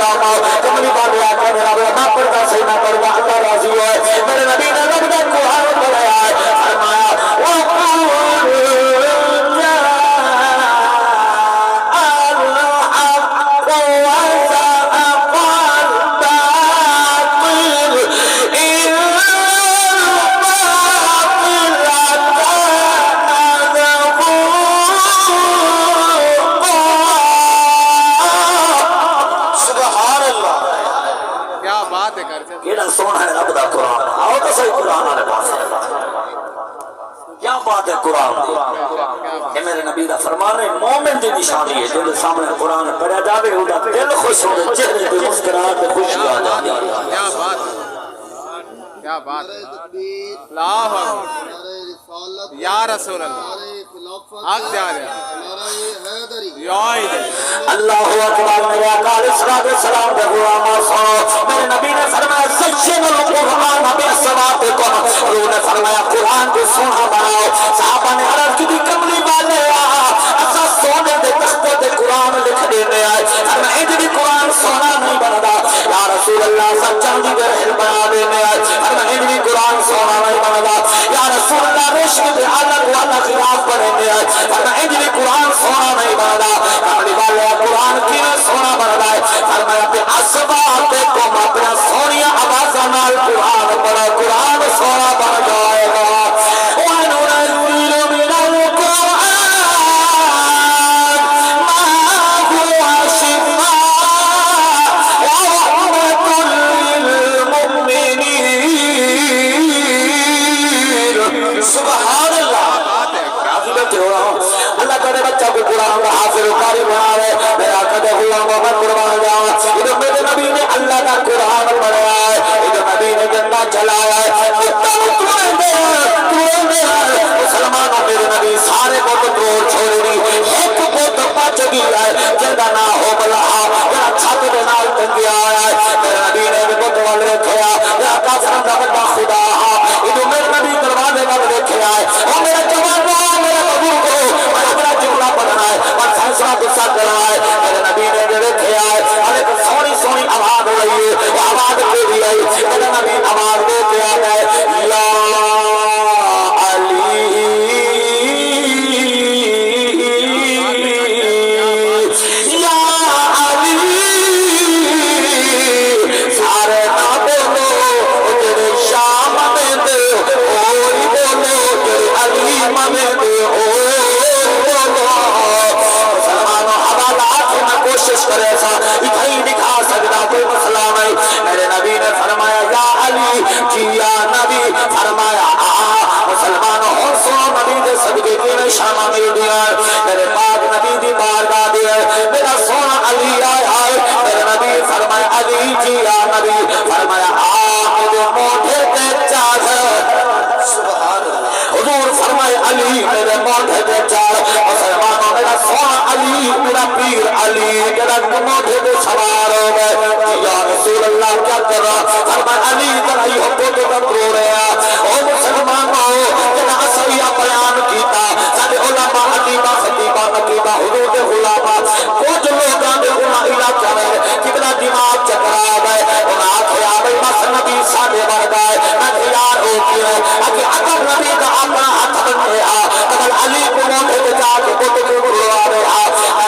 غلام کملی والے آقا میرا میں پڑھتا صحیح نہ پڑھتا اللہ راضی ہوئے میرے نبی نے رب کا قرآن پڑھایا ہے فرمایا کیڑا سونا ہے رب دا قرآن آؤ تو صحیح قرآن والے پاس کیا بات ہے قرآن دی کہ میرے نبی دا فرمان ہے مومن دی نشانی ہے جو سامنے قرآن پڑھا جاوے او دا دل خوش ہو دے چہرے تے مسکراہٹ تے خوشی آ جاندی کیا بات کیا بات اللہ اکبر یا رسول اللہ حق دے اللہ اکبر میرے آقا علیہ السلام دے غلام سو میرے نبی نے فرمایا سجن القرآن بسواتکم انہوں نے فرمایا قرآن کو سونا بناؤ صحابہ نے عرض کی کملی والے ایسا سونے دے تختے دے قرآن لکھ دینے آئے فرمایا انج بھی قرآن سونا نہیں بندا یا رسول اللہ سب چاندی دے رحل بنا دینے آئے فرمایا انج بھی قرآن سونا نہیں بندا یا رسول اللہ رشک دے الگ والا خلاف بنے آئے فرمایا انج بھی قرآن سونا نہیں بندا کملی والے قرآن کی سونا بندا ہے فرمایا پہ اسباب تم اپنا سونیا آواز نال قرآن پڑھو قرآن سونا بن جائے گا اللہ کرے بچہ کو قرآن حافظ قاری بنا رہے میرا قدر غلام محمد قربان جاؤں ادھر میرے نبی نے اللہ کا قرآن پڑھایا ہے ادھر نبی نے جنہ چلایا ہے مسلمانوں میرے نبی سارے کو تو توڑ چھوڑے نہیں ایک کو تو پچ گیا ہے جنہ نہ ہو بلا جنہ چھت دے نال تنگی آیا ہے میرے نبی نے بھی بہت والے رکھیا یا کافران دا بڑا خدا ادھر میرے نبی دروازے والے رکھیا ہے اور میرا جوان میرا قبول کرو اور اپنا جملہ پڑھنا ہے اور فیصلہ غصہ کرنا ہے میرے نبی نے جو رکھیا ہے اور ایک سونی سونی آواز ہو رہی ہے وہ آواز دے دی ہے میرے نبی آواز دے کے آتا ہے یا علی یا علی سارے نہ بولو تیرے شام میں دے اوری بولو تیرے علیم میں دے کوشش کرے سا اتھائی دکھا سکتا کوئی مسئلہ نہیں میرے نبی نے فرمایا یا علی جی یا نبی فرمایا مسلمانوں اور سو نبی دے صدقے کی نشانہ مل دیا میرے پاک نبی دی بارگاہ دیا میرا سونا علی آیا میرے نبی فرمایا علی جی یا نبی فرمایا مجھے موٹے تے چاہ حضور فرمائے علی میرے موٹے تے چاہ مسلمانوں میرا سونا علی میرا پیر علی میرا موٹے تے سوار ہو گئے یا رسول اللہ کیا کر رہا فرمائے علی ترائی حقوں تو رو رہا او مسلمانوں جنہ اصلیہ بیان کیتا سارے علماء علیمہ خطیبہ نقیبہ حضور دے غلامہ کچھ لوگاں دے غلام علاقہ رہے کتنا دماغ چکرا گئے انہاں آکھیا بھئی بس نبی ساڑے بڑھ گئے میں تیار ہو گئے اگر نبی کا اپنا ہاتھ بن رہا اگر علی کو موٹے تے جا کے بہت کو روا رہا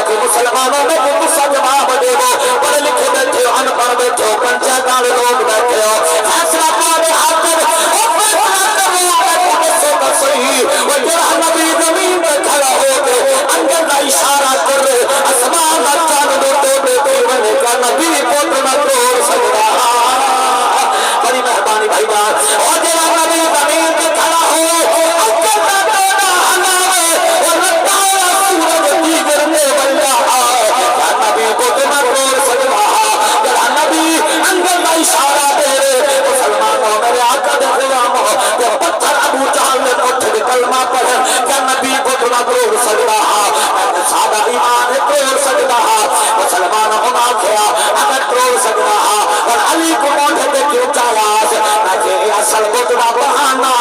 کہ مسلمانوں میں کو غصہ جواب دے گو پڑھے لکھے بیٹھے ہو ان پڑھ بیٹھے ہو کنچہ کالے لوگ بیٹھے ہو فیصلہ پانے حاضر اور فیصلہ کرنے آئے کو کا صحیح وہ جرح نبی زمین پہ کھڑا ہو کے اندر کا اشارہ کر رہے اسمان کا چاند دوتے بیٹے بنے کا نبی کو تو نہ توڑ سکتا بڑی مہربانی بھائی جان اور جرح نبی زمین پہ کھڑا ہو اندر کا توڑا ہناوے اور رتایا سورج دیگر میں بن رہا کیا نبی کو تو نہ توڑ سکتا جرح نبی اندر کا اشارہ دے رہے مسلمانوں میرے آقا دے غلاموں کہ پتھر ابو جہل نے اٹھ کے کلمہ پڑھے کیا نبی کو تو نہ توڑ سکتا سادہ ایمان ہے توڑ سکتا مسلمانوں کو نہ کیا اگر توڑ سکتا اور علی کو موٹے دے کیوں چاہیے تاکہ اصل کو تو نہ بہانا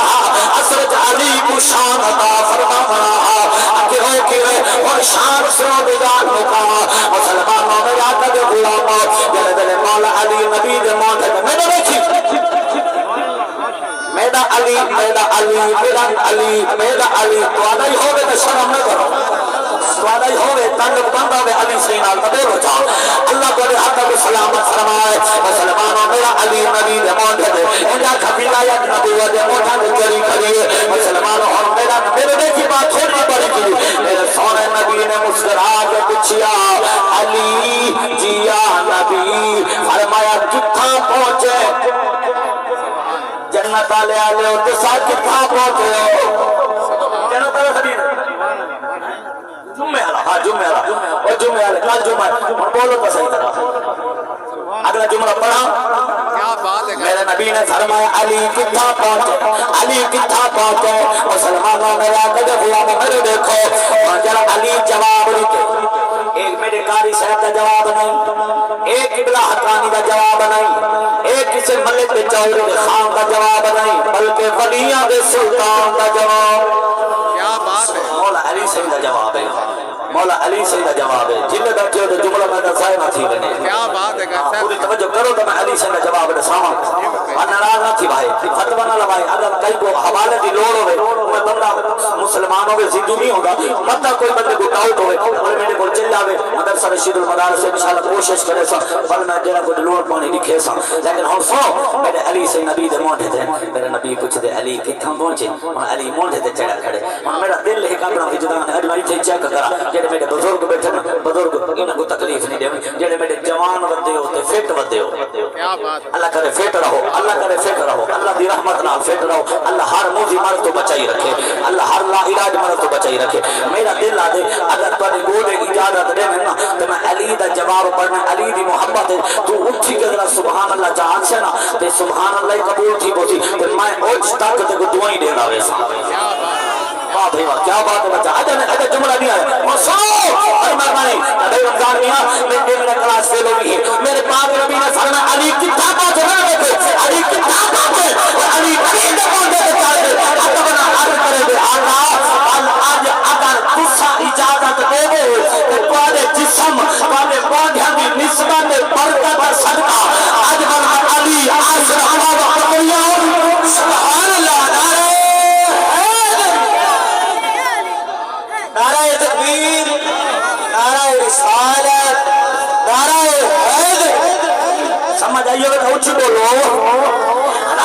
اصل علی کو شان عطا فرما بنا کہ ہو کہ اور شان سرو بیدان مکا مسلمانوں میں آقا دے غلاموں میرے دل میرا علی میرا علی میرا علی میرا علی تواڈا ہی ہوے تے شرم نہ کرو تواڈا ہی ہوے تنگ بندہ وے علی سے نال تے بچا اللہ تواڈے ہاتھ کو سلامت فرمائے مسلمانوں میرا علی نبی دے موڈے تے انجا کھپیلا یا نبی دے موڈے تے چری کھڑی مسلمانوں اور میرا میرے دیکھی بات تھوڑی بڑی کی میرے سونے نبی نے مسکرا کے پوچھیا علی جیا نبی فرمایا کتھاں پہنچے جنت والے آلے ہو تو ساتھ کتھاں پہنچے ہو جنت والے خدیر جمعہ ہاں جمعہ اور جمعہ کل جمعہ بولو تو صحیح طرح اگلا جملہ پڑھا میرے نبی نے فرمایا علی کتھاں پہنچے علی کتھاں پہنچے مسلمانوں نے آ کے میرے دیکھو جرا علی جواب دیتے ایک میرے قاری صاحب کا جواب نہیں ایک قبلہ حقانی کا جواب نہیں ایک کسی ملک کے چودھری خان کا جواب نہیں بلکہ ولیاں دے سلطان کا جواب کیا بات ہے مولا علی صحیح کا جواب ہے مولا علی صحیح کا جواب ہے جن بیٹھے ہو تو جملہ میں ضائع نہ تھی بنے کیا بات ہے پوری توجہ کرو تو میں علی صحیح کا جواب دے ساواں اور ناراض نہ تھی بھائی فتوی نہ لگائے اگر کہیں کو حوالے دی لوڑ ہوے میں بندہ مسلمانوں کے زندو نہیں ہوگا مطلع کوئی بندے کو ڈاؤٹ ہوے اور میرے کو چل جاوے مدرسہ رشید المدارس سے انشاءاللہ کوشش کرے سا بل میں جڑا کوئی لوڑ پانی لکھے سا لیکن ہن سو میرے علی سے نبی دے موڈے تے میرے نبی پوچھ دے علی کتھاں پہنچے اور علی موڈے تے چڑھا کھڑے اور میرا دل ایک اپنا وجدان اج میں تے چیک کرا جڑے میرے بزرگ بیٹھے بزرگ انہاں کو تکلیف نہیں دے جڑے میرے جوان ودے ہو تے فٹ ودے ہو کیا بات اللہ کرے فٹ رہو اللہ کرے فٹ رہو اللہ دی رحمت نال فٹ رہو اللہ ہر موذی مرض تو بچائی رکھے اللہ ہر لا علاج مرض تو بچائی رکھے میرا دل آ دے اگر تواڈی گوڑے اجازت دے نا تے میں علی دا جواب پڑھنا علی دی محبت ہے تو اٹھی کے ذرا سبحان اللہ جان سے نا تے سبحان اللہ قبول تھی بوسی تے میں اوج تک تے کو دعائیں دینا ویسا واہ بھائی واہ کیا بات ہے بچہ اجے جملہ نہیں آیا مسلو اور مہربانی ابھی رمضان میں میرے کلاس فیل ہو گئی ہے میرے پاک نبی نے فرمایا علی کتھا پہنچے علی کتھا پہنچے علی کتھا پہنچے اب بنا عرض کرے دے اللہ آج اگر تسا اجازت دے تے تواڈے جسم تواڈے باڈیاں دی نسبت برکت دا صدقہ اج بنا علی آسمان دا پکڑیا سبحان اللہ نعرہ تکبیر نعرہ رسالت نعرہ حیدر سمجھ آئیے گا اچھی بولو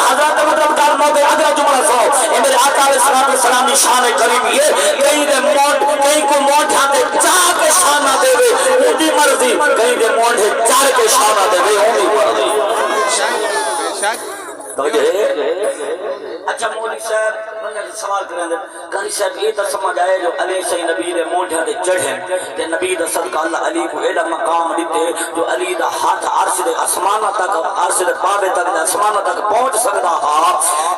حضرت مطلب کلمہ دے اگلا جملہ سو اے میرے آقا علیہ السلام کی شان کریم یہ کہیں دے موڈ کہیں کو موڈ ہاتے چاہ کے شانہ دے وے وہ بھی مرضی کہیں دے موڈ ہے چار کے شانہ دے وے وہ بھی مرضی بے شک تو اچھا مولوی صاحب میں سوال کریں دے قاری صاحب یہ تو سمجھ آئے جو علی سے نبی دے موڈھے تے چڑھے تے نبی دا صدقہ اللہ علی کو ایڈا مقام دیتے جو علی دا ہاتھ عرش دے اسمانہ تک عرش دے بابے تک دے اسمانہ تک پہنچ سکتا ہاں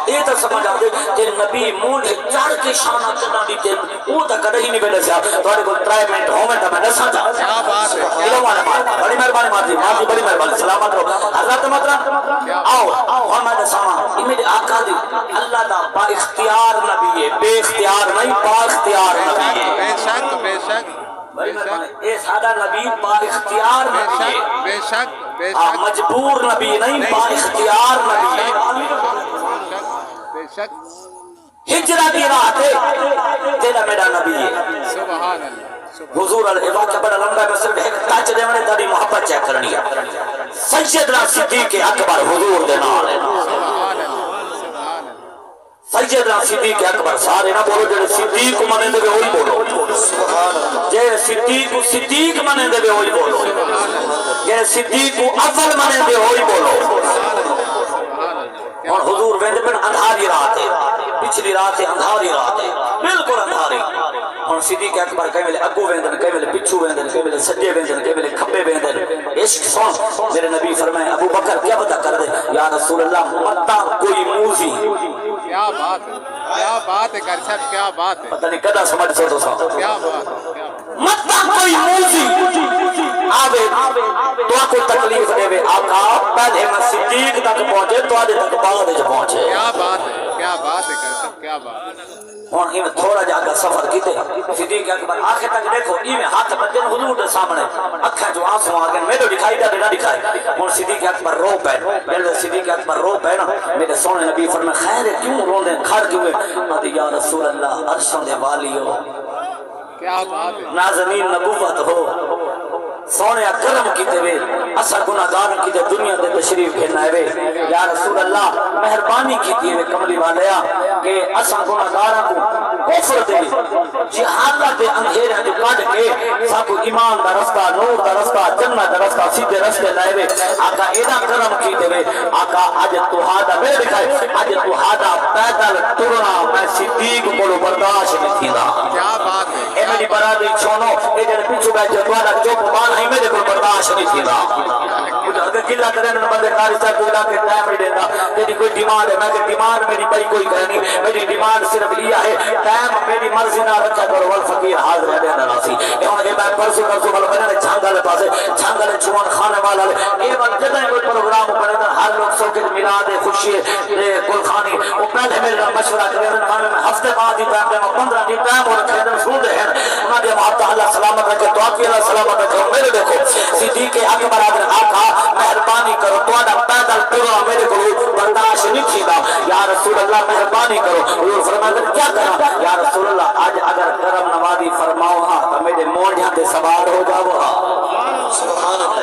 یہ تو سمجھ آئے تے نبی موڈھے چڑھ کے شانہ چڑھا دیتے وہ تو کدے ہی نہیں بیٹھے صاحب تھوڑے کو ٹرائی منٹ ہو میں تو میں نہ سمجھا کیا بات ہے بڑی مہربانی ماضی بڑی مہربانی سلامت رہو حضرت مطلب آؤ اور میں دساواں میرے آقا دی اللہ دا با اختیار نبی ہے بے اختیار نہیں با اختیار نبی ہے بے شک بے شک بڑی مہربانی اے سادہ نبی با اختیار نبی ہے بے شک بے شک مجبور نبی نہیں با اختیار نبی ہے بے شک ہجرہ کی راہ تے تیرا میرا نبی ہے سبحان اللہ حضور علیہ واقعہ بڑا لمبا ہے میں صرف ایک ٹچ دے میں تاری محبت چیک کرنی ہے سیدنا صدیق اکبر حضور دے نال ہے سیدنا صدیق اکبر سارے نہ بولو جڑے صدیق کو منے دے وہی بولو سبحان اللہ جے صدیق کو صدیق منے دے وہی بولو جے صدیق کو اول منے دے وہی بولو اور حضور ویندے پن اندھاری رات ہے پچھلی رات ہے اندھاری رات ہے بالکل اندھاری اور صدیق اکبر کئی ویلے اگو ویندن کئی ویلے پچھو ویندن کئی ویلے سجے ویندن کئی ویلے کھبے ویندن عشق سن میرے نبی فرمائے ابو بکر کیا پتہ کر دے یا رسول اللہ متا کوئی موزی کیا بات ہے کر صاحب کیا بات ہے پتہ نہیں کدا سمجھ سو تو سا کیا بات ہے متا کوئی موزی آوے تو آپ کو تکلیف دے وے آقا پہلے میں صدیق تک پہنچے تو آدھے تک بعد پہنچے کیا بات ہے کر صاحب کیا بات ہے ہوں یہ تھوڑا جا کر سفر کیتے صدیق اکبر آخر تک دیکھو یہ ہاتھ بجن حضور کے سامنے اکھا جو آنسو آ گئے میرے دکھائی دے نہ دکھائی ہوں صدیق اکبر رو پے میرے صدیق اکبر رو پے نا میرے سونے نبی فرمائے خیر ہے کیوں رو دے کھڑ کیوں ہے یا رسول اللہ عرشوں دے والی ہو کیا بات ہے نازنین نبوت ہو سونے کرم کیتے وے اسا گناہگار کی دنیا دے تشریف گھن آئے یا رسول اللہ مہربانی کیتی ہے کملی والیا کہ اسا گناہگاراں کو کفر دے جہالت دے اندھیرے جو کڈ کے سب ایمان دا رستہ نور دا رستہ جنت دا رستہ سیدھے رستے لائے وے آقا ایڈا کرم کیتے وے آقا اج تہاڈا میں دکھائے اج تہاڈا پیدل ٹرنا میں صدیق کولو برداشت نہیں تھیندا کیا بات ہے اے میری برادری چھونو اے جڑے پیچھے بیٹھے تہاڈا چپ مان ہے میرے کو برداشت نہیں تھیندا مجھے اگر گلا کرے نہ بندے کاری صاحب کو لا کے ٹائم نہیں دیندا تیری کوئی ڈیمانڈ ہے میں کہ ڈیمانڈ میری بڑی کوئی ہے نہیں میری ڈیمانڈ صرف یہ ہے ٹائم میری مرضی نہ رکھا کرو ول فقیر حاضر ہے دے راسی اے ہن اے میں پرسوں ول بنے چھانگل پاسے چھانگل چھوان خانے والا اے ول جدے کوئی پروگرام بنے تے ہر لوگ سو کے میلاد خوشی اے گل خانی او پہلے میرا مشورہ کرے میں ہفتے بعد ہی ٹائم دے 15 دن ٹائم اور رکھے دے سن دے ہیں انہاں دے محبت اللہ سلامت رکھے دعا کی اللہ سلامت رکھے میرے دیکھو صدیق اکبر اگر آقا مہربانی کرو تہاڈا پیدل ٹرنا میرے کو برداشت نہیں تھیندا یا رسول اللہ مہربانی کرو حضور فرماتے کیا کرا یا رسول اللہ آج اگر کرم نوازی فرماؤ ہاں تو میرے مونڈیاں تے سوار ہو جاؤ ہاں سبحان اللہ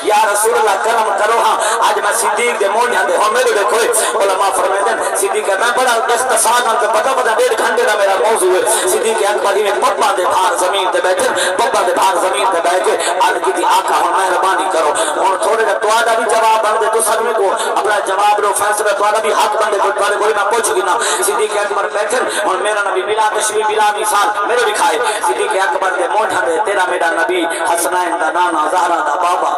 یا رسول اللہ کرم کرو ہاں آج میں صدیق دے مونڈیاں تے ہوں میرے دیکھو علماء فرماتے ہیں صدیق میں بڑا دستسان ہوں کہ پتہ 1.5 گھنٹے کا میرا موضوع ہے صدیق اکبر میں پپا دے بھار زمین تے بیٹھے پپا دے بھار زمین تے بیٹھ کے عرض کی تھی آقا ہوں مہربانی کرو اور تھوڑے جا تواڈا بھی جواب بن دے تو سب کو اپنا جواب لو فیصلہ تواڈا بھی حق بن دے تواڈے کوئی نہ پوچھ گنا صدیق اکبر بیٹھے اور میرا نبی بلا تشبیہ بلا مثال میرے دکھائے صدیق اکبر دے مونڈھا دے تیرا میرا نبی حسنین دا نانا زہرا دا بابا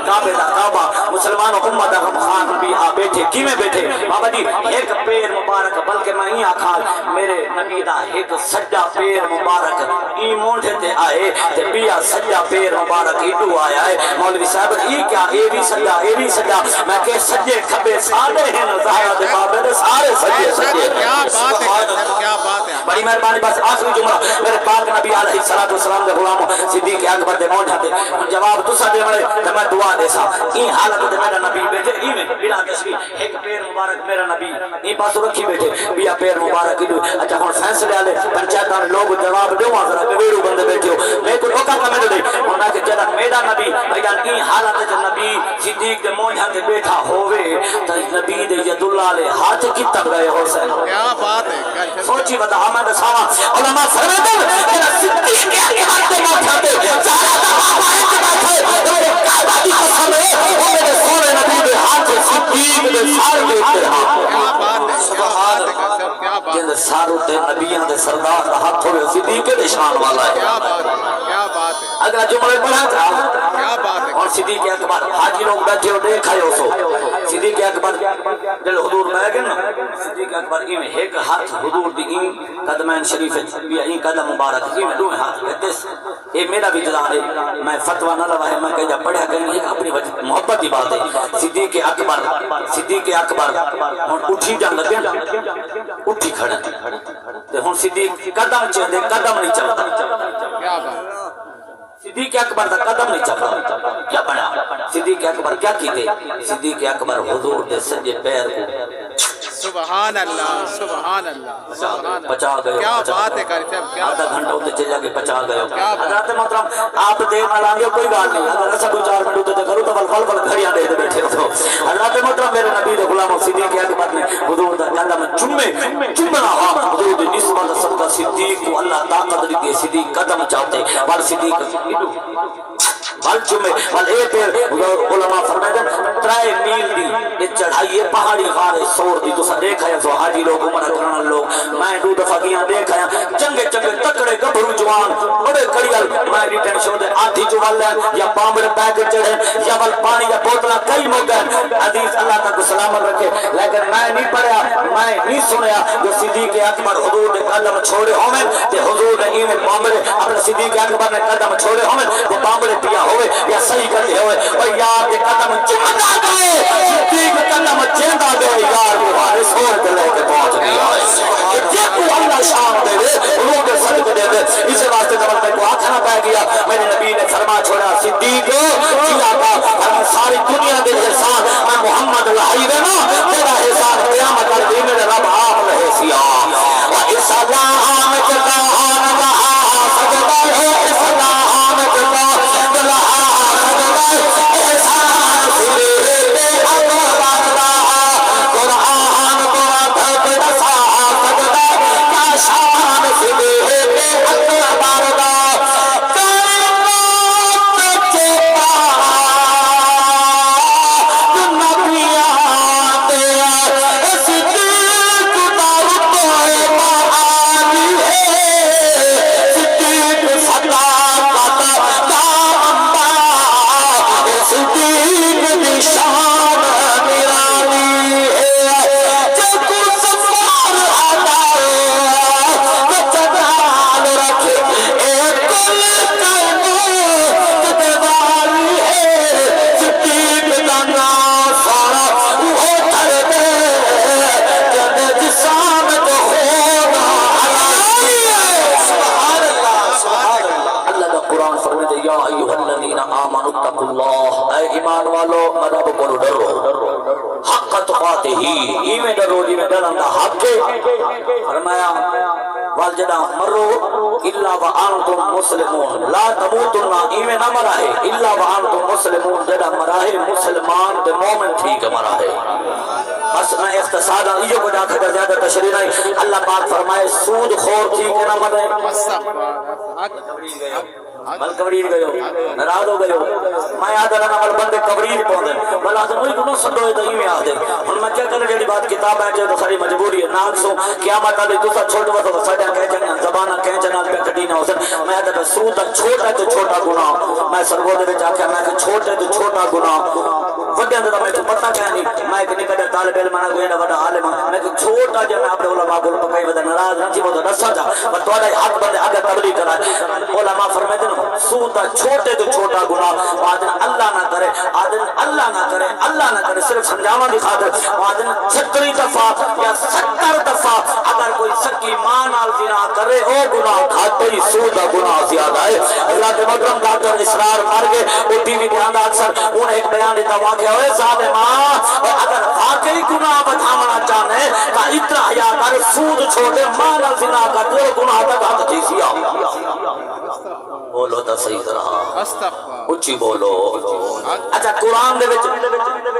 کعبے دا کعبہ مسلمان امت ہم خان بھی آ بیٹھے کیویں بیٹھے بابا جی ایک پیر مبارک بلکہ میں نہیں آکھا میرے نبی دا ایک سجا پیر مبارک ای مونڈے تے آئے تے بیا سجا پیر مبارک ایڈو آیا ہے مولوی صاحب ای کیا اے بھی سجا میں کہ سجے کھبے سارے ہیں زہرا دے بابے دے سارے سجے کیا بات ہے کیا بات ہے بڑی مہربانی بس آخری جملہ میرے پاک نبی علیہ السلام دے غلامو صدیق اکبر دے مونڈے تے جواب تسا دے والے تے میں دعا دے سا این حالت تے میرا نبی بیٹھے ایویں بلا تشریح ایک پیر مبارک میرا نبی این پاسو رکھی بیٹھے بیا پیر مبارک ایڈو اچھا ہن فیصلے والے پنچایتاں لوگ جواب دیواں ذرا ویڑو بندے بیٹھے ہو میں کوئی روکا کا میرے انہاں کہ جڑا میرا نبی بھیان این حالت تے نبی صدیق دے مونڈے تے بیٹھا ہووے تے نبی دے ید اللہ علیہ ہاتھ کیتا گئے حسین کیا بات ہے سوچی بتا ہمیں دساواں علماء فرماتے ہیں کہ صدیق کے ہاتھ تے مونڈے تے زیادہ بابا ایک بیٹھے میرے کعبہ دی قسم ہے میرے سونے نبی دے ہاتھ صدیق دے سار دے اوپر کیا بات ہے سبحان اللہ کیا بات جن سارو تے نبیوں دے سردار دا ہاتھ ہوے صدیق دے شان والا ہے کیا بات ہے اگر جملے پڑھا تھا کیا بات ہے اور صدیق اکبر حاجی لوگ بیٹھے ہو دیکھا ہو سو صدیق اکبر جل حضور بیٹھ گئے نا صدیق اکبر ایویں ایک ہاتھ حضور دی این قدمین شریف بھی این قدم مبارک ایویں دو ہاتھ دس اے میرا بھی جلال ہے میں فتوی نہ لوا ہے میں کہ جب پڑھا کریں ایک اپنی محبت دی بات ہے صدیق اکبر ہن اٹھی جان لگے اٹھی کھڑے تے ہن صدیق قدم چلدے قدم نہیں چلدا کیا بات صدیق اکبر دا قدم نہیں چلتا کیا بنا صدیق اکبر کیا کیتے صدیق اکبر حضور دے سجے پیر کو سبحان اللہ پچا گئے کیا بات ہے قاری صاحب کیا آدھا گھنٹہ ہوتے چلے کے پچا گئے حضرات محترم آپ دیر نہ لانگے کوئی بات نہیں اگر ایسا کوئی 4 منٹ ہوتے کرو تو بل گھڑیاں دے بیٹھے ہو حضرات محترم میرے نبی دے غلام صدیق اکبر نے حضور دا قدم چومنا ہوا حضور دی نسبت صدقہ صدیق کو اللہ طاقت دی صدیق قدم چاہتے پر صدیق بل چومے بل اے پیر علماء فرمائے 3 میل دی یہ چڑھائی پہاڑی غار سور دی تو دیکھا ہے تو حاجی لوگ عمرہ کرنا لوگ میں 2 دفعہ گیا دیکھا ہے چنگے تکڑے گبھرو جوان بڑے کڑیل میں ریٹینشن دے آدھی جو ول یا پامڑ بیگ چڑھے یا ول پانی یا بوتلاں کئی موقع حدیث اللہ تک سلامت رکھے لیکن میں نہیں پڑھیا میں نہیں سنیا جو صدیق اکبر حضور دے قدم چھوڑے ہوویں تے حضور نے ایویں پامڑ اپنے صدیق اکبر نے قدم چھوڑے ہوویں تے پامڑ پیا ہوئے یا صحیح کرتے ہوئے اور یار کے قدم چمدا گئے صدیق قدم چیندا گئے یار وہ سور کے لے کے پہنچ گیا میرے نبی نے فرما چھوڑا صدیق کیا تھا ساری دنیا دے احسان میں محمد لائی دے نا تیرا احسان قیامت کر دی میرے رب آپ رہے سیا اسلام جگہ رہا سجدہ ہے اسلام جگہ رہا سجدہ احسان سلے اکبر رہا قرآن کو رکھا سجدہ کا شان سلے اکبر رہا ایمان والو رب کو ڈرو حق تقاتے ہی ایویں ڈرو جی میں ڈرن دا حق فرمایا والجدہ مرو الا وانتم مسلمون لا تموتن ایویں نہ مرا ہے الا وانتم مسلمون جدہ مرا ہے مسلمان تے مومن ٹھیک مرا ہے بس میں اختصارا یہ کو جا کر زیادہ تشریح نہیں اللہ پاک فرمائے سود خور ٹھیک نہ مرے مل کبریر گئے ہو نراض ہو گئے ہو میں یاد رہنا مل بندے کبریر پہنچے بلا آدھر مجھے کنوں سنڈو ہے تو ہی میں آدھے ہن میں کیا کرنے جڑی بات کتاب ہے جو ساری مجبوری ہے ناک سو قیامت آدھے تو سا چھوٹ وقت سجا کہہ جنگا زبانہ کہہ جنگا پہ کٹی نہ حسن میں آدھر سود چھوٹا تو چھوٹا گناہ میں سرگو دے بچ آکھا میں کہ چھوٹے تو چھوٹا گناہ وڈے اندر میں تو پتہ کہہ نہیں میں کہ نکڑے طالب علم نہ کوئی نہ وڈا عالم میں کہ چھوٹا جو میں اپنے علماء کو پکائی ودا ناراض نہ تھی وہ تو دسا جا پر تواڈا حق بندے اگر تبلیغ کرا علماء فرماتے ہیں سود چھوٹے تو چھوٹا گناہ آدن اللہ نہ کرے آدن اللہ نہ کرے اللہ نہ کرے صرف سمجھاواں دی خاطر آدن 36 دفعہ یا 70 دفعہ اگر کوئی سکی ماں نال زنا کرے او گناہ کھاتے ہی سود کا گناہ زیادہ ہے اللہ کے محترم ڈاکٹر اسرار مر گئے وہ ٹی وی پہ آندا اکثر انہیں ایک بیان دیتا واقعہ ہوئے ظالماں اگر واقعی گناہ بتھامنا چاہنے کا اتنا حیا کر سود چھوڑے ماں نال زنا کر دے گناہ تک ہاتھ جیسیا بولو تا صحیح طرح اچھی بولو اچھا قرآن دے وچ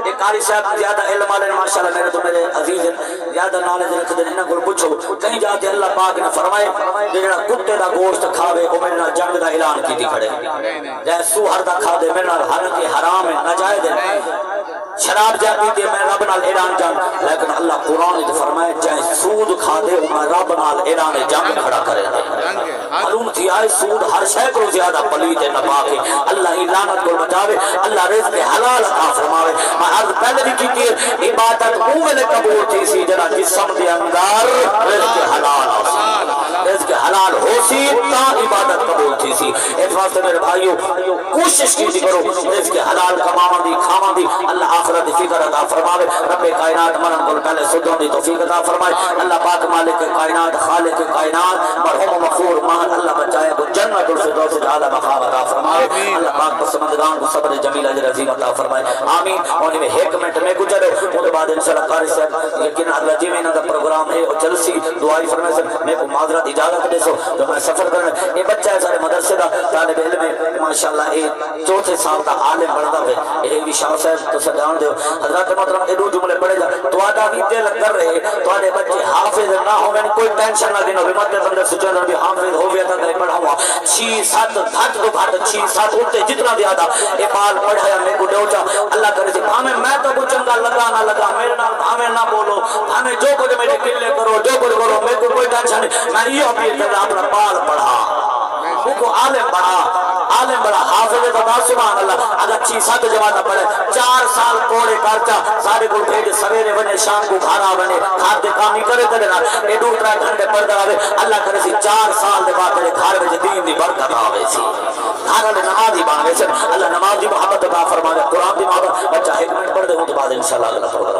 ایک قاری صاحب زیادہ علم والے ماشاءاللہ میرے تو میرے عزیز ہیں زیادہ نالج رکھتے ہیں انہاں کو پوچھو کہیں جاتے اللہ پاک نے فرمائے جڑا کتے دا گوشت کھاوے او میرے نال جنگ دا اعلان کیتی کھڑے جے سوہر دا کھا دے میرے نال حالانکہ حرام ہے ناجائز ہے شراب جا پیتے میں رب نال اعلان جان لیکن اللہ قرآن نے فرمایا چاہے سود کھا دے میں رب نال اعلان جنگ کھڑا کرے معلوم تھی آئے سود ہر شے کو زیادہ پلید ہے نپاک ہے اللہ ہی لعنت کو بچاوے اللہ رزق حلال عطا فرماوے میں عرض پہلے بھی کی تھی عبادت اوے قبول تھی سی جڑا جسم دے اندر رزق حلال رزق حلال ہو سی تا عبادت قبول تھی سی اس واسطے میرے بھائیو کوشش کیجی کرو رزق حلال کماواں دی کھاواں دی اللہ آخرت دی فکر عطا فرماوے رب کائنات مرن کو پہلے سودوں دی توفیق عطا فرمائے اللہ پاک مالک کائنات خالق کائنات مرحوم مغفور مان اللہ بچائے کو جنت الفردوس اعلی مقام عطا فرمائے اللہ پاک پسندگان کو صبر جمیل اجر عظیم عطا فرمائے آمین اور میں ایک منٹ میں گزرے اس کے بعد انشاءاللہ قاری صاحب لیکن اللہ جی میں انہاں دا پروگرام ہے اور جلسی دعائی فرمائے سے میں کو معذرت اجازت دے سو تو میں سفر کرنا یہ بچہ ہے سارے مدرسے دا طالب علم ہے ماشاءاللہ یہ چوتھے سال دا عالم بندا ہے یہ بھی شاہ صاحب تو سجان دے حضرات محترم یہ دو جملے پڑھے جا تواڈا بھی دل کر رہے تواڈے بچے حافظ نہ ہوے کوئی ٹینشن نہ دینا مت اندر سوچنا بھی حافظ ہو گیا تھا پڑھاوا 6-7 گھٹ تو گھٹ 6-7 اٹھتے جتنا زیادہ یہ بال پڑھایا میں کو ڈوچا اللہ کرے جی ہمیں میں تو کچھ چنگا لگا نہ لگا میرے نال ہمیں نہ بولو ہمیں جو کچھ میرے قلے کرو جو کچھ کرو میں کو کوئی ٹینشن نہیں میں یہ اپیل کر رہا اپنا بال پڑھا کو عالم بڑا حافظ خدا سبحان اللہ اگر 6-7 جماعت پڑھے 4 سال کوڑے کرچا سارے کو بھیج سویرے بنے شام کو کھانا بنے کھاتے کامی کرے کرنا اے 2-3 گھنٹے پڑھدا رہے اللہ کرے سی 4 سال دے بعد میرے گھر وچ دین دی برکت آوے سی گھر والے نمازی بن گئے اللہ نماز دی محبت عطا فرمائے قرآن دی محبت بچہ ایک منٹ پڑھ دے ہوں تو بعد انشاءاللہ اللہ